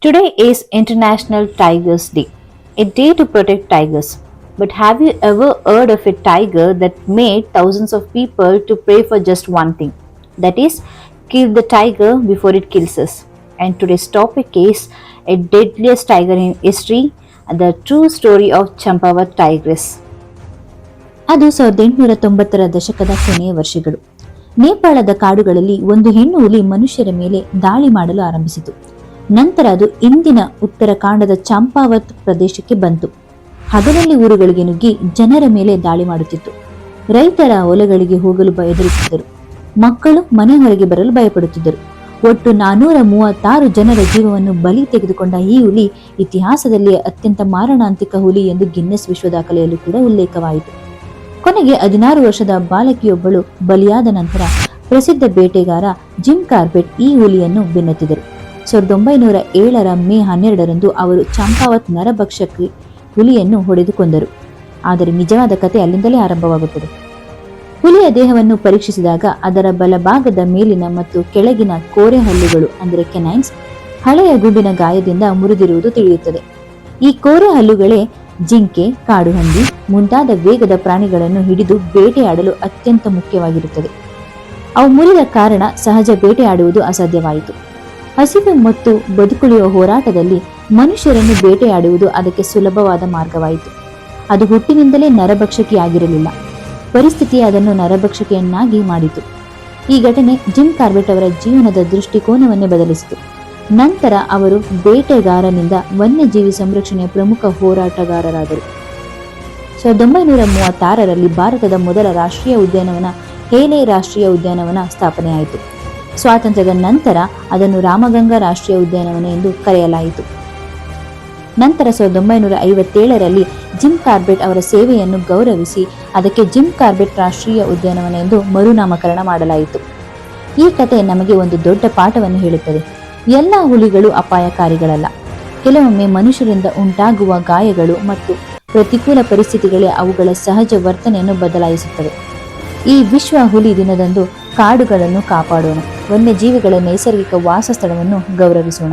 Today is International Tigers Day, a day to protect tigers. But have you ever heard of a tiger that made thousands of people to pray for just one thing? That is, kill the tiger before it kills us. And today's topic is a deadliest tiger in history, the true story of Champavat tigress. ಅದು 1890ರ ದಶಕದ ಕೊನೆಯ ವರ್ಷಗಳು. ನೇಪಾಳದ ಕಾಡುಗಳಲ್ಲಿ ಒಂದು ಹೆಣ್ಣು ಹುಲಿ ಮನುಷ್ಯರ ಮೇಲೆ ದಾಳಿ ಮಾಡಲು ಆರಂಭಿಸಿತು. ನಂತರ ಅದು ಇಂದಿನ ಉತ್ತರಾಖಂಡದ ಚಂಪಾವತ್ ಪ್ರದೇಶಕ್ಕೆ ಬಂತು. ಹಗಲಲ್ಲಿ ಊರುಗಳಿಗೆ ನುಗ್ಗಿ ಜನರ ಮೇಲೆ ದಾಳಿ ಮಾಡುತ್ತಿತ್ತು. ರೈತರ ಹೊಲಗಳಿಗೆ ಹೋಗಲು ಹೆದರುತ್ತಿದ್ದರು. ಮಕ್ಕಳು ಮನೆ ಹೊರಗೆ ಬರಲು ಭಯಪಡುತ್ತಿದ್ದರು. ಒಟ್ಟು 436 ಜನರ ಜೀವವನ್ನು ಬಲಿ ತೆಗೆದುಕೊಂಡ ಈ ಹುಲಿ ಇತಿಹಾಸದಲ್ಲಿ ಅತ್ಯಂತ ಮಾರಣಾಂತಿಕ ಹುಲಿ ಎಂದು ಗಿನ್ನೆಸ್ ವಿಶ್ವ ದಾಖಲೆಯಲ್ಲೂ ಕೂಡ ಉಲ್ಲೇಖವಾಯಿತು. ಕೊನೆಗೆ 16 ವರ್ಷದ ಬಾಲಕಿಯೊಬ್ಬಳು ಬಲಿಯಾದ ನಂತರ ಪ್ರಸಿದ್ಧ ಬೇಟೆಗಾರ ಜಿಮ್ ಕಾರ್ಬೆಟ್ ಈ ಹುಲಿಯನ್ನು ಬೆನ್ನತ್ತಿದರು. 1907ರ ಮೇ 12ರಂದು ಅವರು ಚಂಪಾವತ್ ನರಭಕ್ಷಕಿ ಹುಲಿಯನ್ನು ಹೊಡೆದು ಕೊಂದರು. ಆದರೆ ನಿಜವಾದ ಕತೆ ಅಲ್ಲಿಂದಲೇ ಆರಂಭವಾಗುತ್ತದೆ. ಹುಲಿಯ ದೇಹವನ್ನು ಪರೀಕ್ಷಿಸಿದಾಗ ಅದರ ಬಲಭಾಗದ ಮೇಲಿನ ಮತ್ತು ಕೆಳಗಿನ ಕೋರೆ ಹಲ್ಲುಗಳು ಅಂದರೆ ಕೆನೈನ್ಸ್ ಹಳೆಯ ಗುಂಡಿನ ಗಾಯದಿಂದ ಮುರಿದಿರುವುದು ತಿಳಿಯುತ್ತದೆ. ಈ ಕೋರೆ ಹಲ್ಲುಗಳೇ ಜಿಂಕೆ, ಕಾಡುಹಂದಿ ಮುಂತಾದ ವೇಗದ ಪ್ರಾಣಿಗಳನ್ನು ಹಿಡಿದು ಬೇಟೆಯಾಡಲು ಅತ್ಯಂತ ಮುಖ್ಯವಾಗಿರುತ್ತದೆ. ಅವು ಮುರಿದ ಕಾರಣ ಸಹಜ ಬೇಟೆಯಾಡುವುದು ಅಸಾಧ್ಯವಾಯಿತು. ಹಸಿವು ಮತ್ತು ಬದುಕುಳಿಯುವ ಹೋರಾಟದಲ್ಲಿ ಮನುಷ್ಯರನ್ನು ಬೇಟೆಯಾಡುವುದು ಅದಕ್ಕೆ ಸುಲಭವಾದ ಮಾರ್ಗವಾಯಿತು. ಅದು ಹುಟ್ಟಿನಿಂದಲೇ ನರಭಕ್ಷಕಿಯಾಗಿರಲಿಲ್ಲ. ಪರಿಸ್ಥಿತಿ ಅದನ್ನು ನರಭಕ್ಷಕಿಯನ್ನಾಗಿ ಮಾಡಿತು. ಈ ಘಟನೆ ಜಿಮ್ ಕಾರ್ಬೆಟ್ ಅವರ ಜೀವನದ ದೃಷ್ಟಿಕೋನವನ್ನೇ ಬದಲಿಸಿತು. ನಂತರ ಅವರು ಬೇಟೆಗಾರನಿಂದ ವನ್ಯಜೀವಿ ಸಂರಕ್ಷಣೆಯ ಪ್ರಮುಖ ಹೋರಾಟಗಾರರಾದರು. 1936ರಲ್ಲಿ ಭಾರತದ ಮೊದಲ ರಾಷ್ಟ್ರೀಯ ಉದ್ಯಾನವನ ಹೇಲೆ ರಾಷ್ಟ್ರೀಯ ಉದ್ಯಾನವನ ಸ್ಥಾಪನೆಯಾಯಿತು. ಸ್ವಾತಂತ್ರ್ಯದ ನಂತರ ಅದನ್ನು ರಾಮಗಂಗಾ ರಾಷ್ಟ್ರೀಯ ಉದ್ಯಾನವನ ಎಂದು ಕರೆಯಲಾಯಿತು. ನಂತರ 1957ರಲ್ಲಿ ಜಿಮ್ ಕಾರ್ಬೆಟ್ ಅವರ ಸೇವೆಯನ್ನು ಗೌರವಿಸಿ ಅದಕ್ಕೆ ಜಿಮ್ ಕಾರ್ಬೆಟ್ ರಾಷ್ಟ್ರೀಯ ಉದ್ಯಾನವನ ಎಂದು ಮರುನಾಮಕರಣ ಮಾಡಲಾಯಿತು. ಈ ಕತೆ ನಮಗೆ ಒಂದು ದೊಡ್ಡ ಪಾಠವನ್ನು ಹೇಳುತ್ತದೆ. ಎಲ್ಲ ಹುಲಿಗಳು ಅಪಾಯಕಾರಿಗಳಲ್ಲ. ಕೆಲವೊಮ್ಮೆ ಮನುಷ್ಯರಿಂದ ಉಂಟಾಗುವ ಗಾಯಗಳು ಮತ್ತು ಪ್ರತಿಕೂಲ ಪರಿಸ್ಥಿತಿಗಳೇ ಅವುಗಳ ಸಹಜ ವರ್ತನೆಯನ್ನು ಬದಲಾಯಿಸುತ್ತವೆ. ಈ ವಿಶ್ವ ಹುಲಿ ದಿನದಂದು ಕಾಡುಗಳನ್ನು ಕಾಪಾಡೋಣ, ವನ್ಯಜೀವಿಗಳ ನೈಸರ್ಗಿಕ ವಾಸಸ್ಥಳವನ್ನು ಗೌರವಿಸೋಣ.